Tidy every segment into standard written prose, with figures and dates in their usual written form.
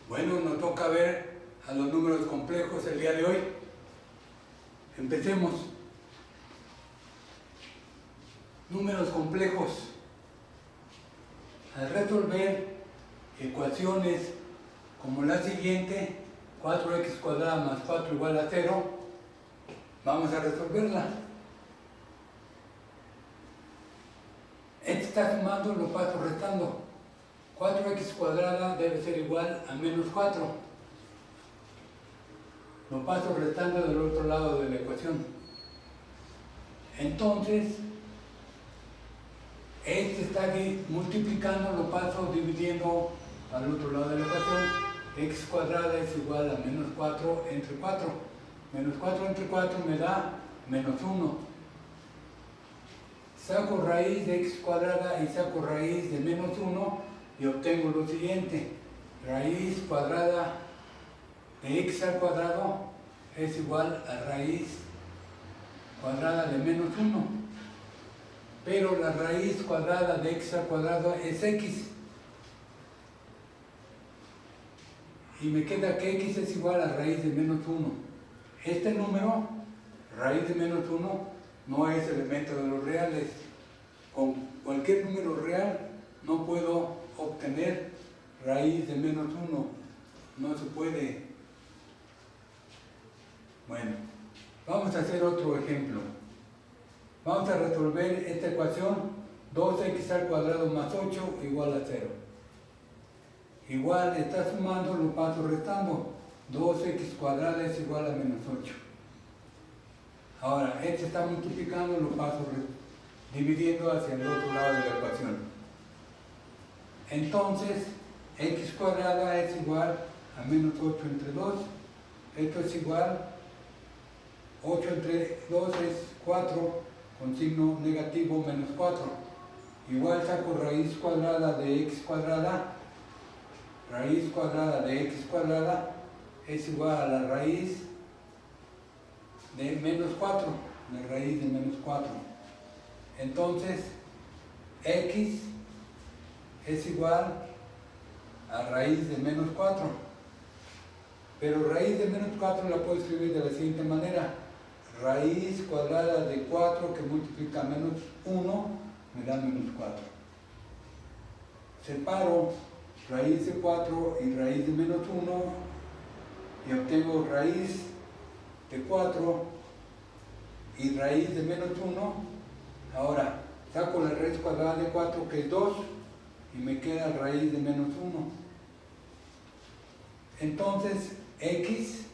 Bueno, nos toca ver a los números complejos el día de hoy. Empecemos. Números complejos. Al resolver ecuaciones como la siguiente, 4x cuadrada más 4 igual a 0, vamos a resolverla. Este está sumando, lo paso restando. 4x cuadrada debe ser igual a menos 4. Lo paso restando del otro lado de la ecuación. Entonces, este está aquí multiplicando, lo paso dividiendo al otro lado de la ecuación. X cuadrada es igual a menos 4 entre 4. Menos 4 entre 4 me da menos 1. Saco raíz de x cuadrada y saco raíz de menos 1 y obtengo lo siguiente. Raíz cuadrada de x al cuadrado es igual a raíz cuadrada de menos 1. Pero la raíz cuadrada de x al cuadrado es x. Y me queda que x es igual a raíz de menos 1. Este número, raíz de menos 1, no es elemento de los reales. Con cualquier número real no puedo obtener raíz de menos 1. No se puede. Bueno, vamos a hacer otro ejemplo. Vamos a resolver esta ecuación. 2x al cuadrado más 8 igual a 0. Igual está sumando, lo paso restando. 2x cuadrada es igual a menos 8. Ahora, este está multiplicando, lo paso dividiendo hacia el otro lado de la ecuación. Entonces, x cuadrada es igual a menos 8 entre 2. Esto es igual, 8 entre 2 es 4, con signo negativo menos 4. Igual saco raíz cuadrada de x cuadrada. Raíz cuadrada de x cuadrada es igual a la raíz de menos 4, la raíz de menos 4. Entonces, x es igual a raíz de menos 4. Pero raíz de menos 4 la puedo escribir de la siguiente manera. Raíz cuadrada de 4 que multiplica menos 1 me da menos 4. Separo raíz de 4 y raíz de menos 1 y obtengo raíz de 4 y raíz de menos 1. Ahora, saco la raíz cuadrada de 4 que es 2 y me queda raíz de menos 1. Entonces, x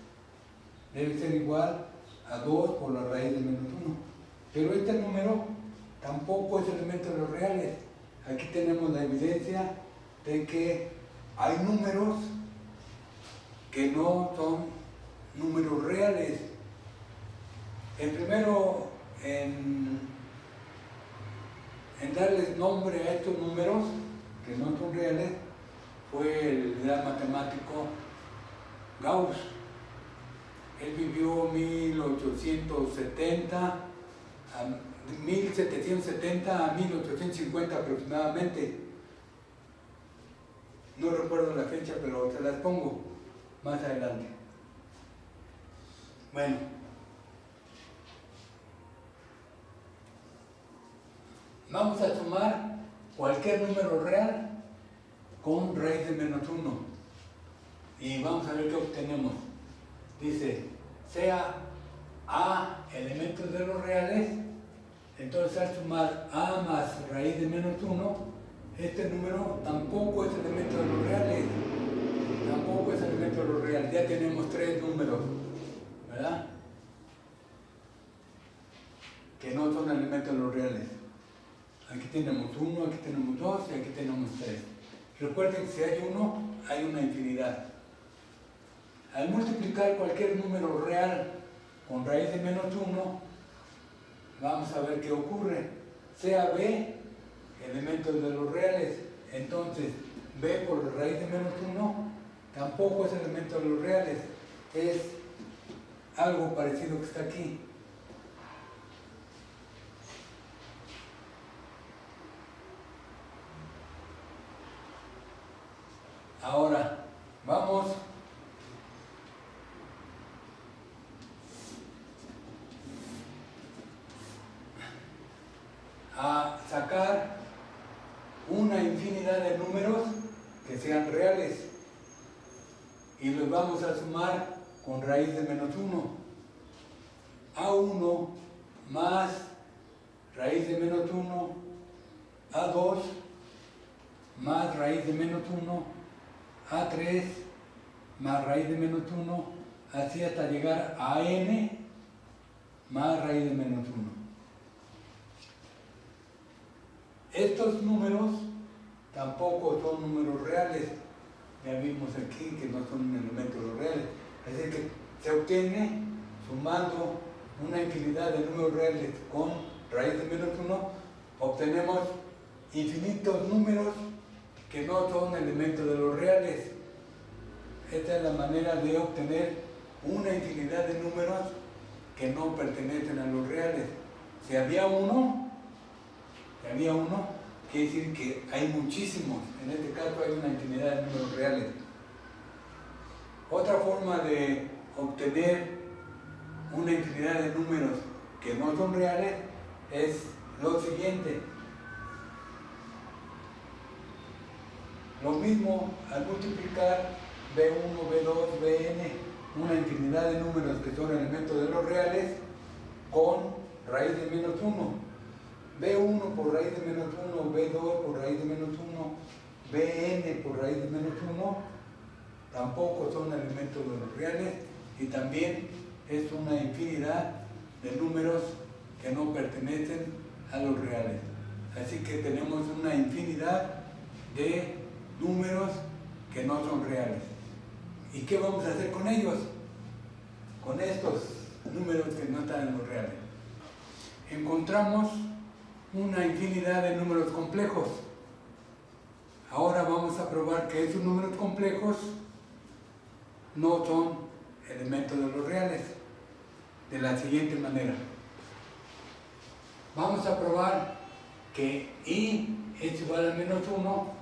debe ser igual a 2 por la raíz de menos 1. Pero este número tampoco es elemento de los reales. Aquí tenemos la evidencia de que hay números que no son números reales. El primero en darles nombre a estos números que no son reales fue el gran matemático Gauss. Él vivió 1770 a 1850 aproximadamente. No recuerdo la fecha, pero se las pongo más adelante. Bueno, vamos a sumar cualquier número real con raíz de menos 1 y vamos a ver qué obtenemos. Dice, sea a elementos de los reales, entonces al sumar a más raíz de menos 1, este número tampoco es elemento de los reales. Tampoco es elemento de los reales. Ya tenemos 3 números, ¿verdad? Que no son elementos de los reales. Aquí tenemos 1, aquí tenemos 2 y aquí tenemos 3. Recuerden que si hay 1, hay una infinidad. Al multiplicar cualquier número real con raíz de menos 1, vamos a ver qué ocurre. Sea b elementos de los reales, entonces b por la raíz de menos 1 tampoco es elemento de los reales. Es algo parecido que está aquí. Ahora, Vamos a sacar una infinidad de números que sean reales y los vamos a sumar con raíz de menos 1. A1 más raíz de menos 1, A2 más raíz de menos 1, A3 más raíz de menos 1, así hasta llegar a n más raíz de menos 1. Estos números tampoco son números reales, ya vimos aquí que no son elementos reales, es decir que se obtiene sumando una infinidad de números reales con raíz de menos 1, obtenemos infinitos números que no son elementos de los reales. Esta es la manera de obtener una infinidad de números que no pertenecen a los reales. Si había uno, quiere decir que hay muchísimos. En este caso hay una infinidad de números reales. Otra forma de obtener una infinidad de números que no son reales es lo siguiente. Lo mismo al multiplicar B1, B2, Bn, una infinidad de números que son elementos de los reales con raíz de menos 1. B1 por raíz de menos 1, B2 por raíz de menos 1, Bn por raíz de menos 1, tampoco son elementos de los reales y también es una infinidad de números que no pertenecen a los reales. Así que tenemos una infinidad de números que no son reales. ¿Y qué vamos a hacer con ellos? Con estos números que no están en los reales. Encontramos una infinidad de números complejos. Ahora vamos a probar que esos números complejos no son elementos de los reales. De la siguiente manera. Vamos a probar que i es igual a menos 1.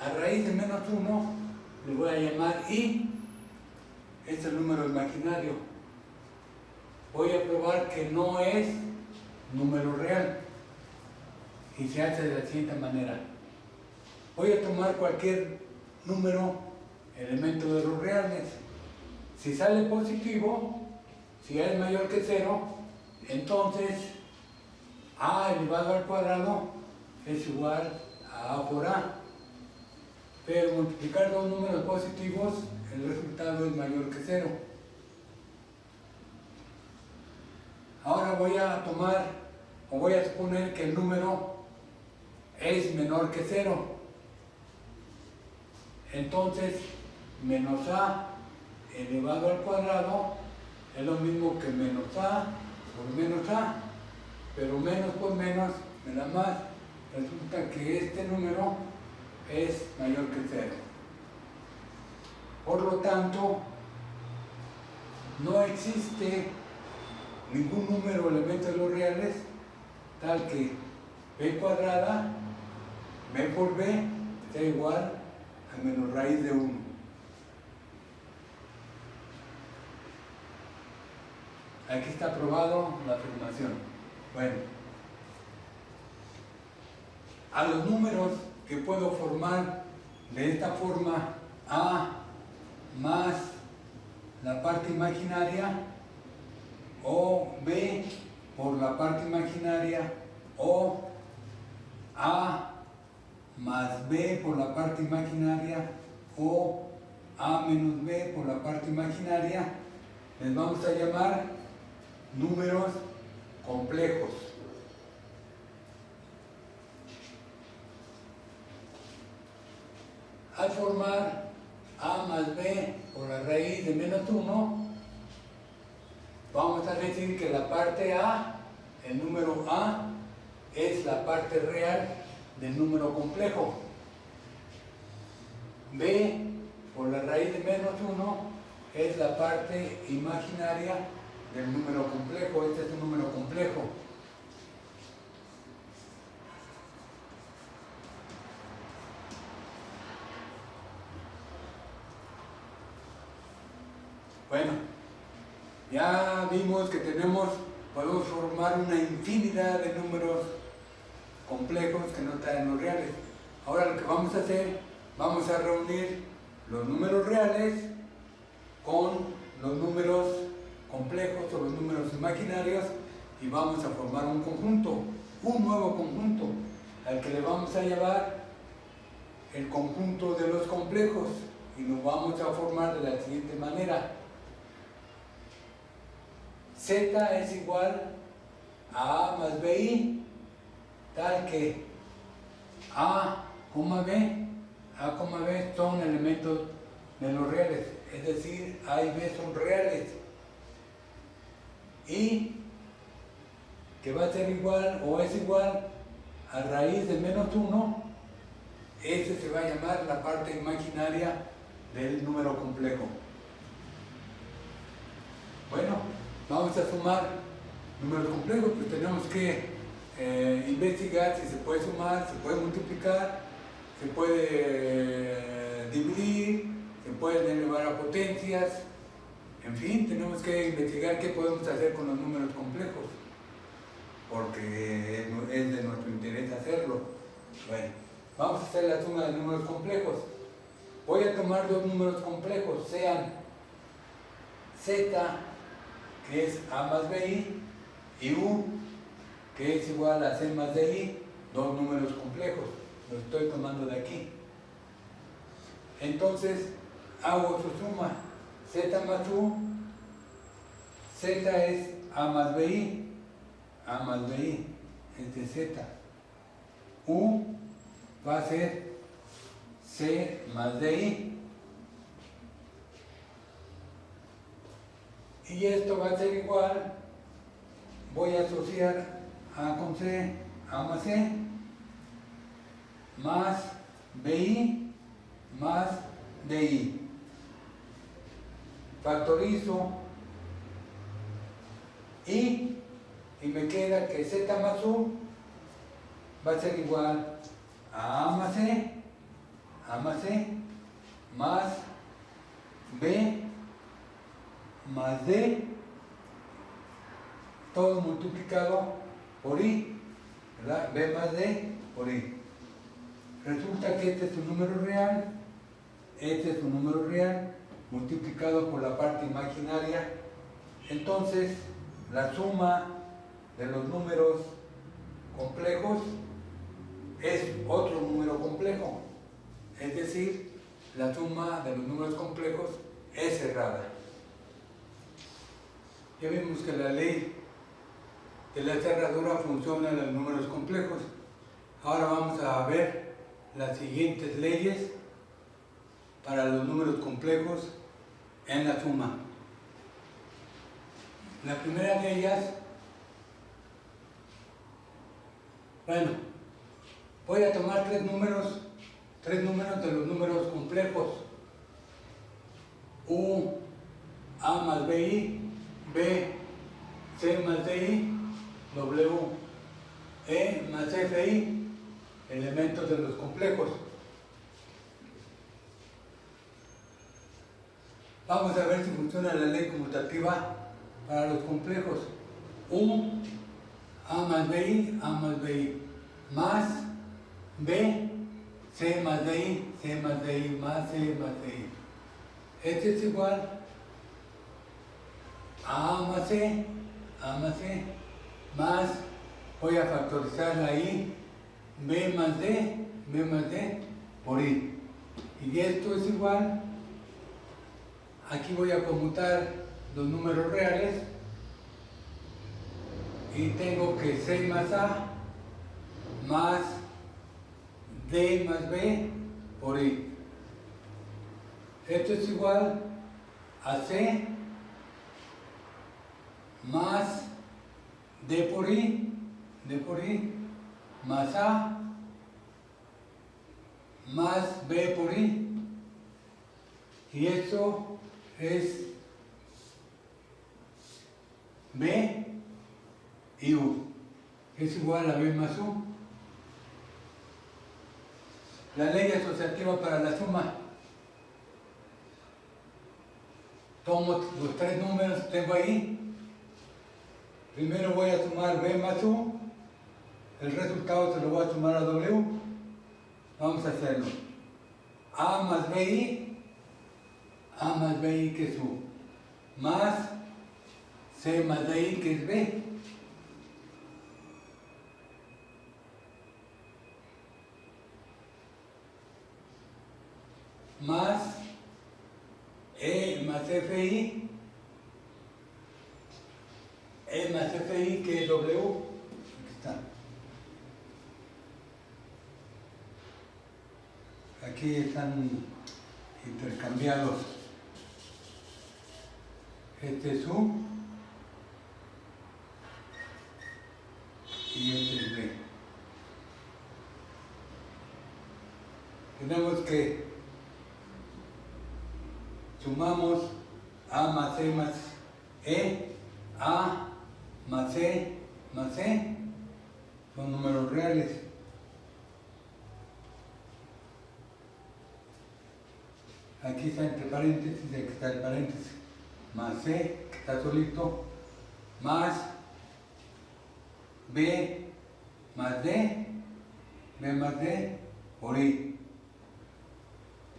A raíz de menos 1 le voy a llamar i. Este es el número imaginario. Voy a probar que no es número real. Y se hace de la siguiente manera. Voy a tomar cualquier número, elemento de los reales. Si sale positivo, si a es mayor que 0, entonces a elevado al cuadrado es igual a a por a. Pero multiplicar dos números positivos, el resultado es mayor que 0. Ahora voy a tomar, o voy a suponer que el número es menor que 0. Entonces, menos a elevado al cuadrado es lo mismo que menos a por menos a, pero menos por menos me da más. Resulta que este número es mayor que 0. Por lo tanto, no existe ningún número o elemento de los reales tal que b cuadrada, b por b, sea igual a menos raíz de 1. Aquí está probado la afirmación. Bueno, a los números que puedo formar de esta forma, a más la parte imaginaria, o b por la parte imaginaria, o a más b por la parte imaginaria, o a menos b por la parte imaginaria, les vamos a llamar números complejos. Al formar a más b por la raíz de menos 1, vamos a decir que la parte a, el número a, es la parte real del número complejo. B por la raíz de menos 1 es la parte imaginaria del número complejo. Este es un número complejo. Bueno, ya vimos que podemos formar una infinidad de números complejos que no están en los reales. Ahora lo que vamos a hacer, vamos a reunir los números reales con los números complejos o los números imaginarios y vamos a formar un conjunto, un nuevo conjunto, al que le vamos a llamar el conjunto de los complejos y lo vamos a formar de la siguiente manera. Z es igual a más BI, tal que A, B son elementos de los reales, es decir, A y B son reales, y que va a ser igual o es igual a raíz de -1, ese se va a llamar la parte imaginaria del número complejo. Bueno, vamos a sumar números complejos, pues tenemos que investigar si se puede sumar, se puede multiplicar, se puede dividir, se pueden elevar a potencias, en fin, tenemos que investigar qué podemos hacer con los números complejos, porque es de nuestro interés hacerlo. Bueno, vamos a hacer la suma de números complejos. Voy a tomar dos números complejos, sean Z, que es A más BI, y U, que es igual a C más DI, dos números complejos. Lo estoy tomando de aquí. Entonces, hago su suma. Z más U, Z es A más BI es de Z. U va a ser C más DI. Y esto va a ser igual, voy a asociar A con C, A más C, más BI más DI. Factorizo y me queda que Z más U va a ser igual a A más C más B más D, todo multiplicado por I, ¿verdad? B más D por I. Resulta que este es un número real, este es un número real, multiplicado por la parte imaginaria. Entonces, la suma de los números complejos es otro número complejo. Es decir, la suma de los números complejos es cerrada. Ya vimos que la ley de la cerradura funciona en los números complejos. Ahora vamos a ver las siguientes leyes para los números complejos en la suma. La primera de ellas, bueno, voy a tomar tres números de los números complejos. U, A más BI, B, C más DI, W, E más FI, elementos de los complejos. Vamos a ver si funciona la ley conmutativa para los complejos. U, A más BI, más B, C más DI, más C más DI. Este es igual a más C, más, voy a factorizar la I, B más D por I. Y esto es igual, aquí voy a conmutar los números reales y tengo que C más A más D más B por I. Esto es igual a C más D por I, más A más B por I. Y esto es B y U. Es igual a B más U. La ley asociativa para la suma. Tomo los tres números que tengo ahí. Primero voy a sumar B más U. El resultado se lo voy a sumar a W. Vamos a hacerlo. A más BI. A más BI que es U. Más C más DI que es B. Más E más FI. E más FI que es W. Aquí está. Aquí están intercambiados. Este es U y este es B. Tenemos que sumamos A más E más E, A más E más E, son números reales. Aquí está entre paréntesis, aquí está el paréntesis, más C, que está solito, más B más D, B más D por I,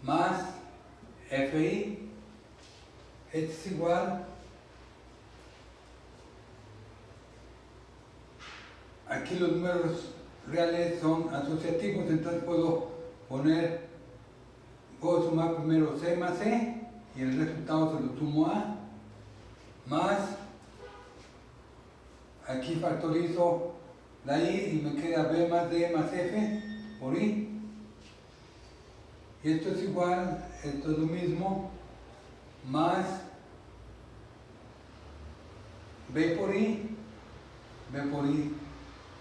más FI, este es igual, aquí los números reales son asociativos, entonces puedo sumar primero C más C y el resultado se lo sumo a, más, aquí factorizo la I y me queda B más D más F por I. Y esto es igual, esto es lo mismo, más B por I,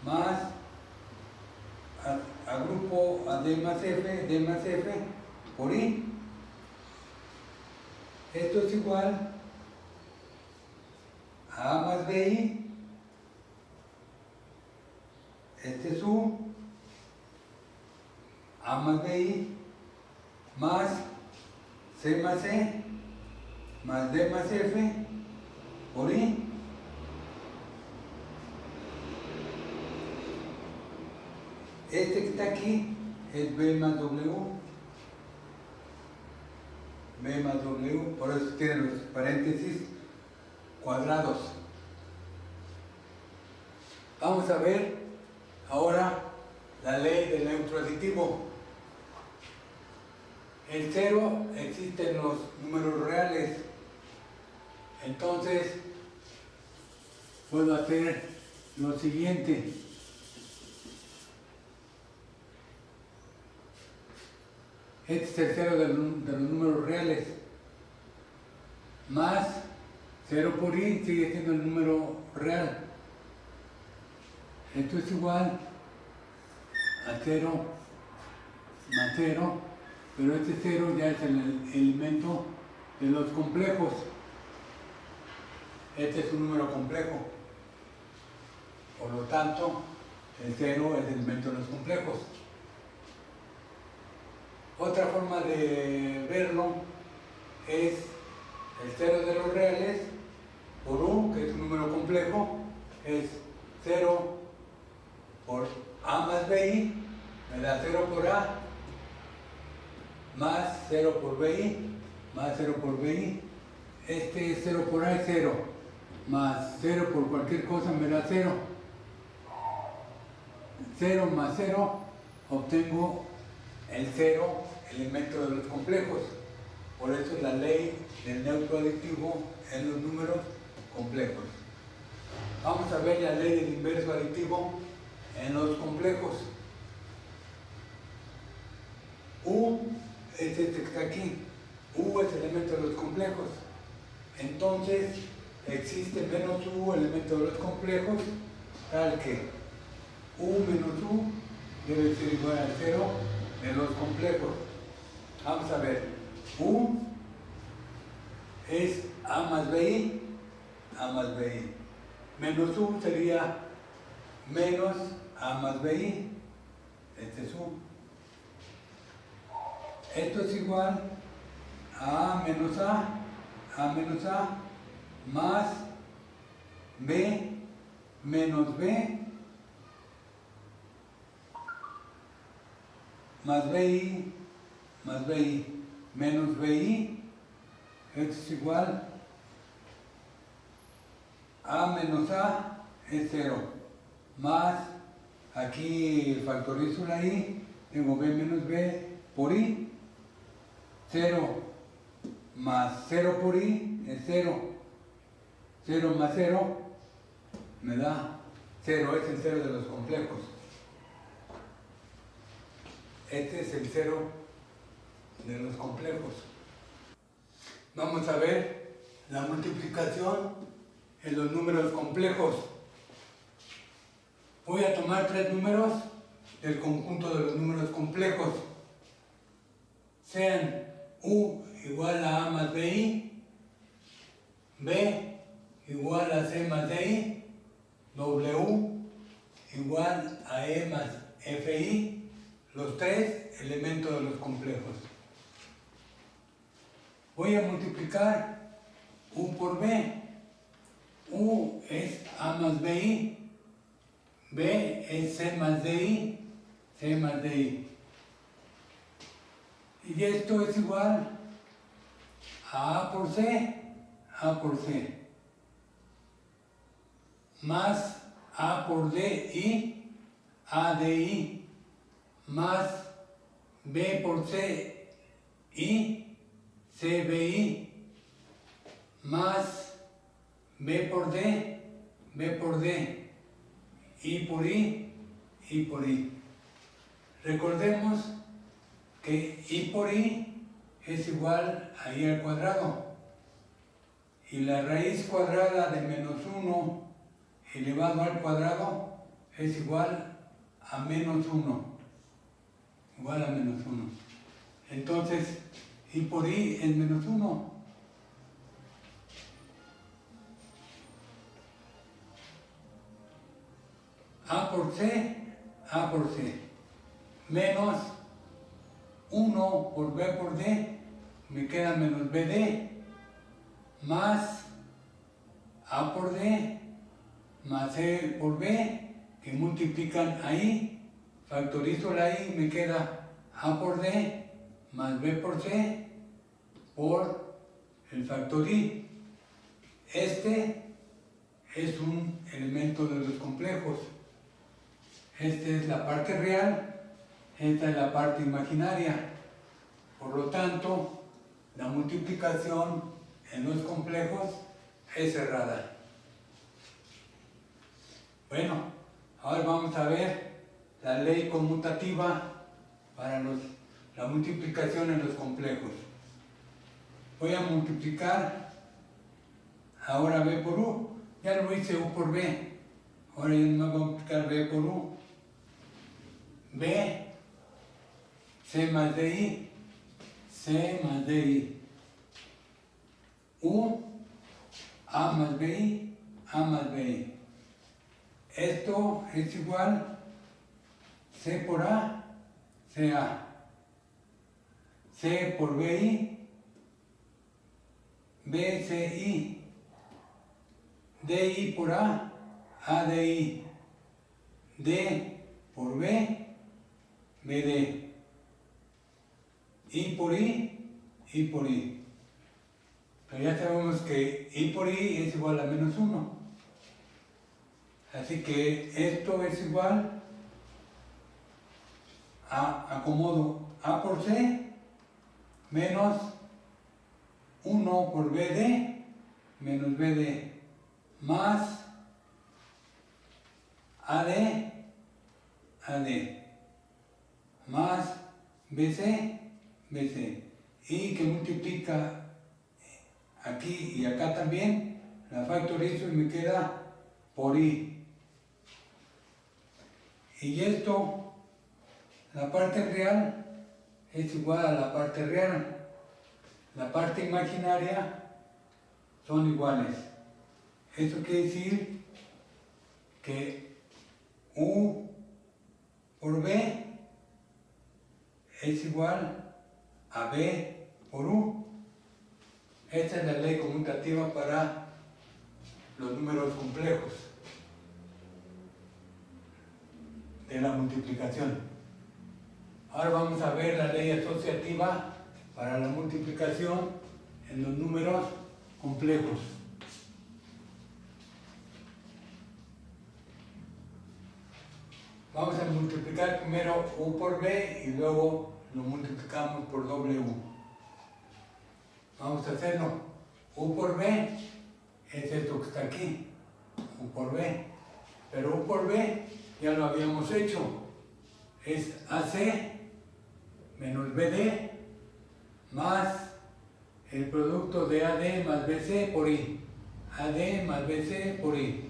más agrupo a D más F por I. Esto es igual a más BI, este es U, A más BI, más C más C, más D más F por I. Este que está aquí es B más W, por eso tiene los paréntesis cuadrados. Vamos a ver ahora la ley del neutro aditivo. El cero existe en los números reales, entonces puedo hacer lo siguiente. Este es el cero de los números reales, más 0 por I sigue siendo el número real. Esto es igual a 0 más 0, pero este 0 ya es el elemento de los complejos. Este es un número complejo, por lo tanto el 0 es el elemento de los complejos. Otra forma de verlo es el 0 de los reales por U, que es un número complejo, es 0 por A más BI, me da 0 por A, más 0 por BI, más 0 por BI. Este 0 por A es 0, más 0 por cualquier cosa me da 0. 0 más 0, obtengo el 0, elemento de los complejos. Por eso es la ley del neutro aditivo en los números complejos. Vamos a ver la ley del inverso aditivo en los complejos. U es este que está aquí. U es el elemento de los complejos. Entonces existe menos U, elemento de los complejos, tal que U menos U debe ser igual al 0 de los complejos. Vamos a ver. U es A más BI, menos U sería menos A más BI, este es U. Esto es igual a A menos A A menos A, más B menos B, más BI, más BI, menos BI, esto es igual A menos A es 0, más, aquí factorizo la I, tengo B menos B por I, 0 más 0 por I es 0, 0 más 0 me da 0, es el 0 de los complejos. Este es el 0 de los complejos. Vamos a ver la multiplicación en los números complejos. Voy a tomar 3 números del conjunto de los números complejos. Sean U igual a A más BI, B igual a C más DI, W igual a E más FI, los 3 elementos de los complejos. Voy a multiplicar U por B. U es A más BI, B es C más DI, C más DI. Y esto es igual a A por C, más A por DI, ADI, más B por CI, CBI, más B por D, B por D, I por I, I por I. Recordemos que I por I es igual a I al cuadrado y la raíz cuadrada de menos 1 elevado al cuadrado es igual a menos 1, igual a menos 1. Entonces, I por I es menos 1. A por C, menos 1 por B por D, me queda menos BD, más A por D, más C por B, que multiplican ahí, factorizo la I, me queda A por D, más B por C, por el factor I. Este es un elemento de los complejos. Esta es la parte real, esta es la parte imaginaria. Por lo tanto, la multiplicación en los complejos es cerrada. Bueno, ahora vamos a ver la ley conmutativa para la multiplicación en los complejos. Voy a multiplicar ahora B por U. Ya lo hice U por B. Ahora ya no voy a multiplicar B por U. B, C más DI, C más DI. U, A más BI, A más BI. Esto es igual C por A, CA. C por BI, BCI. DI por A, ADI. D por B, BD. I por I, I por I. Pero ya sabemos que I por I es igual a menos 1. Así que esto es igual a, acomodo A por C, menos 1 por BD, menos BD, más AD, AD, más BC, BC. Y que multiplica aquí y acá también, la factorizo y me queda por I. Y esto, la parte real es igual a la parte real. La parte imaginaria son iguales. Eso quiere decir que U por B es igual a B por U. Esta es la ley conmutativa para los números complejos de la multiplicación. Ahora vamos a ver la ley asociativa para la multiplicación en los números complejos. Vamos a multiplicar primero u por b y luego lo multiplicamos por W. Vamos a hacerlo. U por b es esto que está aquí, u por b. Pero u por b ya lo habíamos hecho. Es AC menos BD más el producto de AD más BC por I. AD más BC por I.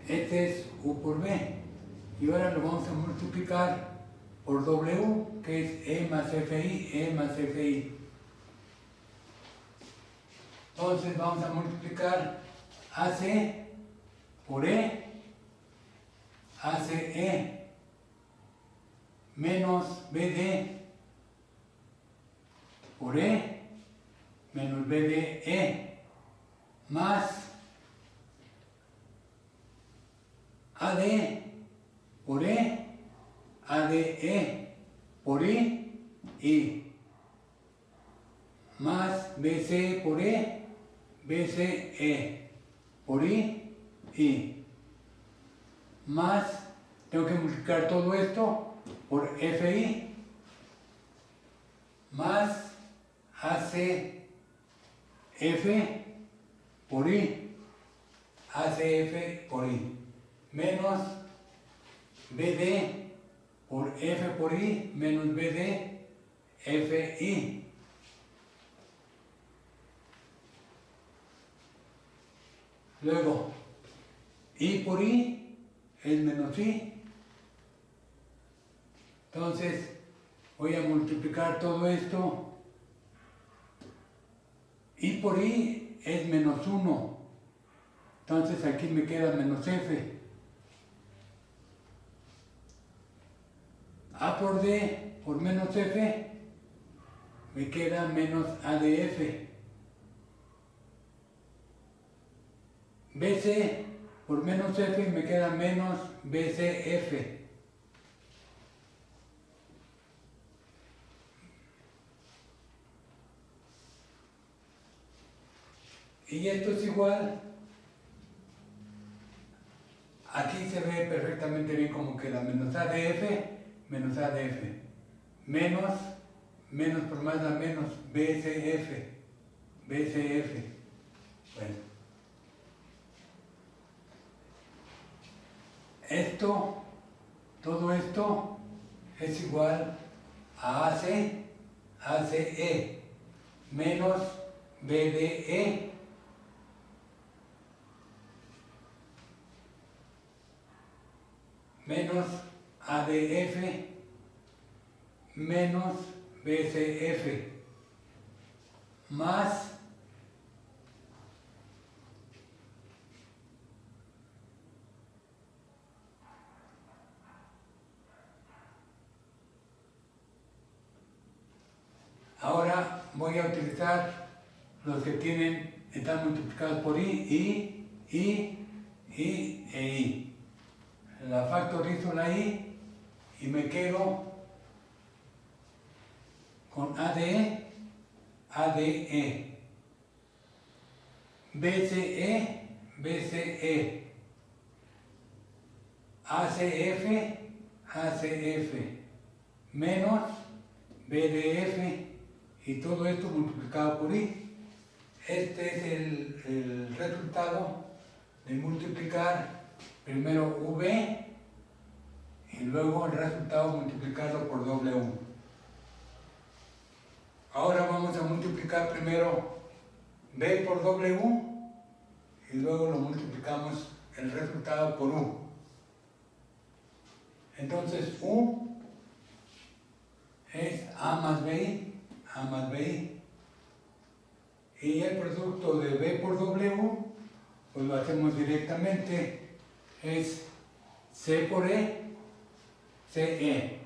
Este es u por b. Y ahora lo vamos a multiplicar por W, que es E más FI, E más FI. Entonces vamos a multiplicar AC por E, ACE menos BD por E menos BDE más AD por E, ADE por I más BC por E, BCE por I más, tengo que multiplicar todo esto por FI más ACF por I, ACF por I menos BD por F por I menos BD FI. Luego, I por I es menos I. Entonces, voy a multiplicar todo esto. I por I es menos 1. Entonces, aquí me queda menos F. A por D por menos F me queda menos ADF. BC por menos F me queda menos BCF. Y esto es igual. Aquí se ve perfectamente bien cómo queda menos ADF menos ADF. Menos por más da menos BCF. BCF. Bueno. Todo esto es igual a AC, ACE, menos BDE, menos ADF, menos BCF, más ahora voy a utilizar los que están multiplicados por I e I. La factorizo la I y me quedo con ADE, ADE, BCE, BCE, ACF, ACF, menos BDF y todo esto multiplicado por I. Este es el resultado de multiplicar primero V y luego el resultado multiplicarlo por W. Ahora vamos a multiplicar primero B por W y luego lo multiplicamos el resultado por U. Entonces U es A más BI, A más BI. Y el producto de B por W, pues lo hacemos directamente, es C por E, CE,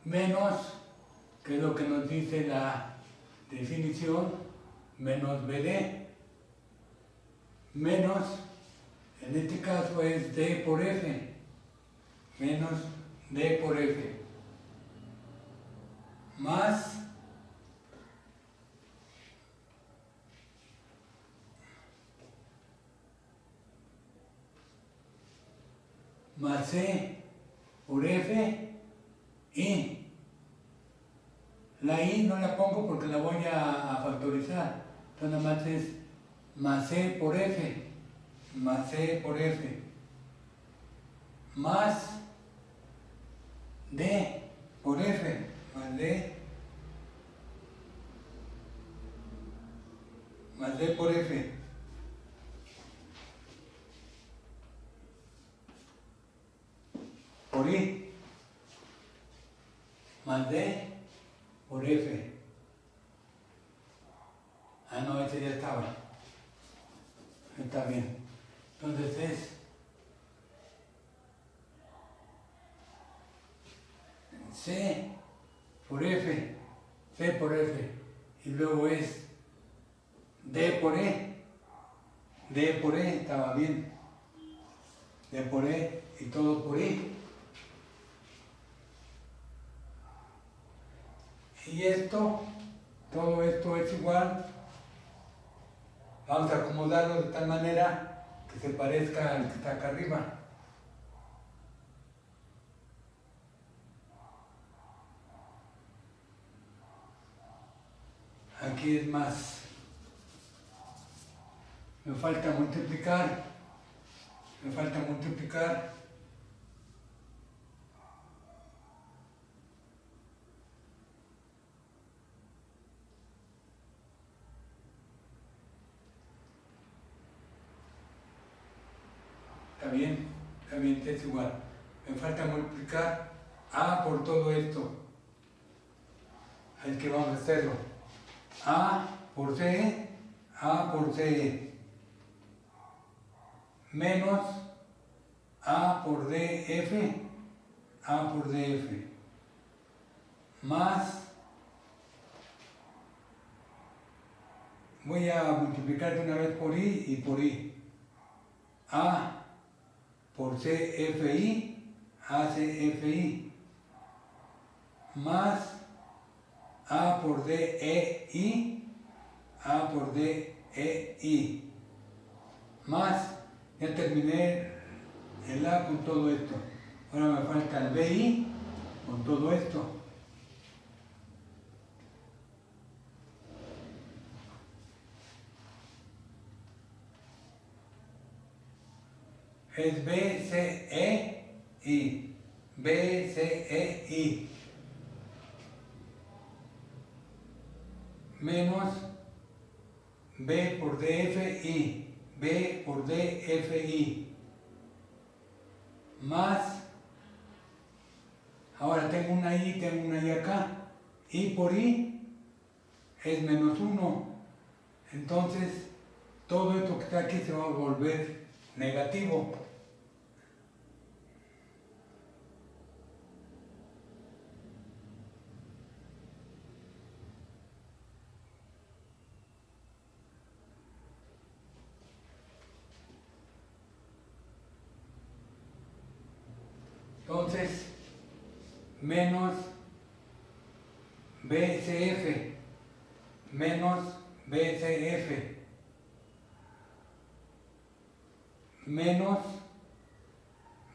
menos ¿Qué es lo que nos dice la definición? Menos BD. Menos, en este caso es D por F. Menos D por F. Más C por F y la I no la pongo porque la voy a factorizar. Entonces nada más es más C por F. Más C por F. Más D por F. Más D. Más D por F. Por I. Más D por F. Ah, no, ese ya estaba. Está bien. Entonces es C por F. C por F. Y luego es D por E. D por E, estaba bien. D por E y todo por I. Y esto, todo esto es igual. Vamos a acomodarlo de tal manera que se parezca al que está acá arriba. Aquí es más. Me falta multiplicar. Me falta multiplicar. Está bien, es igual. Me falta multiplicar A por todo esto. Es que vamos a hacerlo. A por C, A por C. Menos A por DF, A por DF. Más, voy a multiplicar de una vez por I y por I. A por CFI, ACFI, más A por DEI, A por DEI, más, ya terminé el A con todo esto. Ahora me falta el BI con todo esto. Es BCEI. BCEI. Menos B por DFI. B por DFI. Más. Ahora tengo una I acá. I por I es menos 1. Entonces, todo esto que está aquí se va a volver negativo. Entonces, menos BCF, menos BCF, menos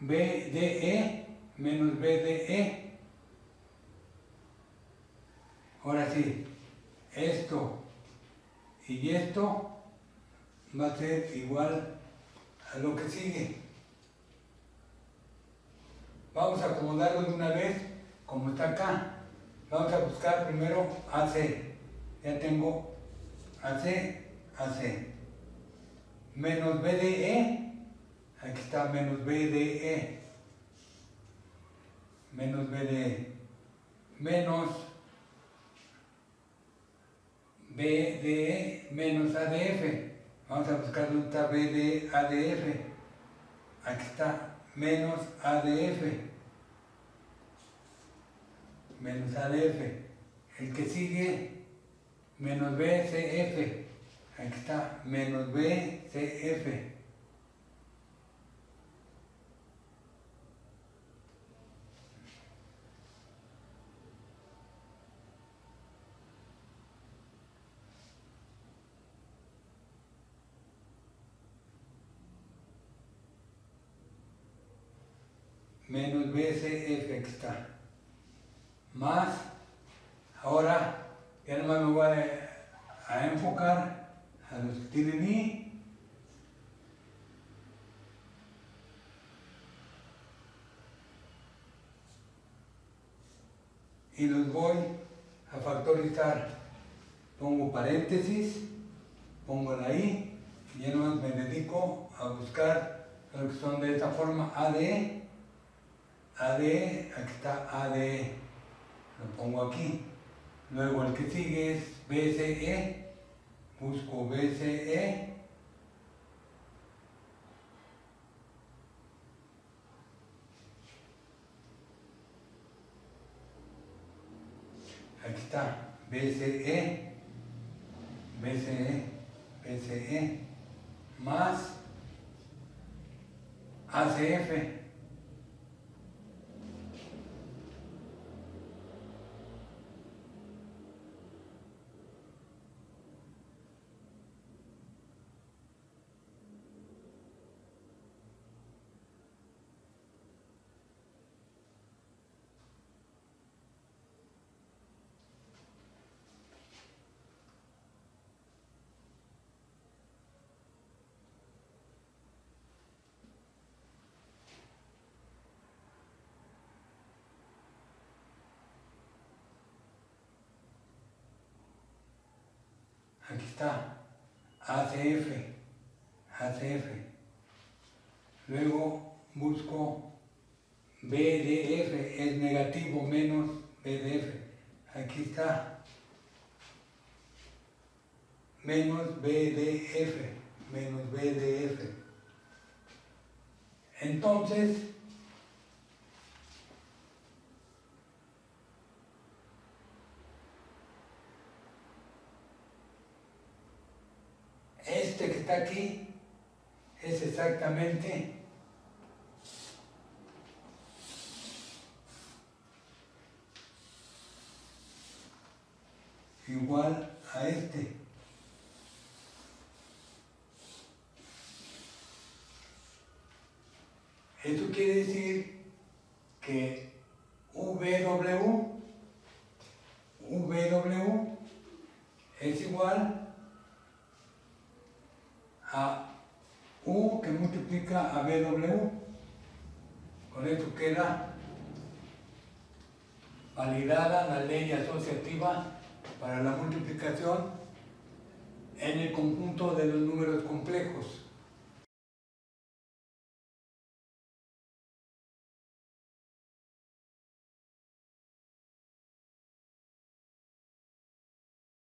BDE, menos BDE. Ahora sí, esto y esto va a ser igual a lo que sigue. Vamos a acomodarlo de una vez como está acá. Vamos a buscar primero AC. Ya tengo AC, AC. Menos BDE. Aquí está menos BDE. Menos BDE. Menos BDE menos ADF. Vamos a buscar dónde está BDE, ADF. Aquí está menos ADF. Menos ADF. El que sigue, menos BCF. Aquí está, menos BCF. Menos BCF, aquí está. Más, ahora ya nomás me voy a enfocar a los que tienen I. Y los voy a factorizar. Pongo paréntesis, pongo la I, y ya nomás me dedico a buscar los que son de esta forma, ADE, ADE, aquí está ADE, lo pongo aquí. Luego el que sigue es BCE, busco BCE, aquí está BCE, BCE, BCE, más ACF. Aquí está, ACF, ACF. Luego busco BDF, es negativo menos BDF. Aquí está, menos BDF, menos BDF. Entonces, este que está aquí es exactamente igual a este. Esto quiere decir que VW es igual a U que multiplica a BW. Con esto queda validada la ley asociativa para la multiplicación en el conjunto de los números complejos.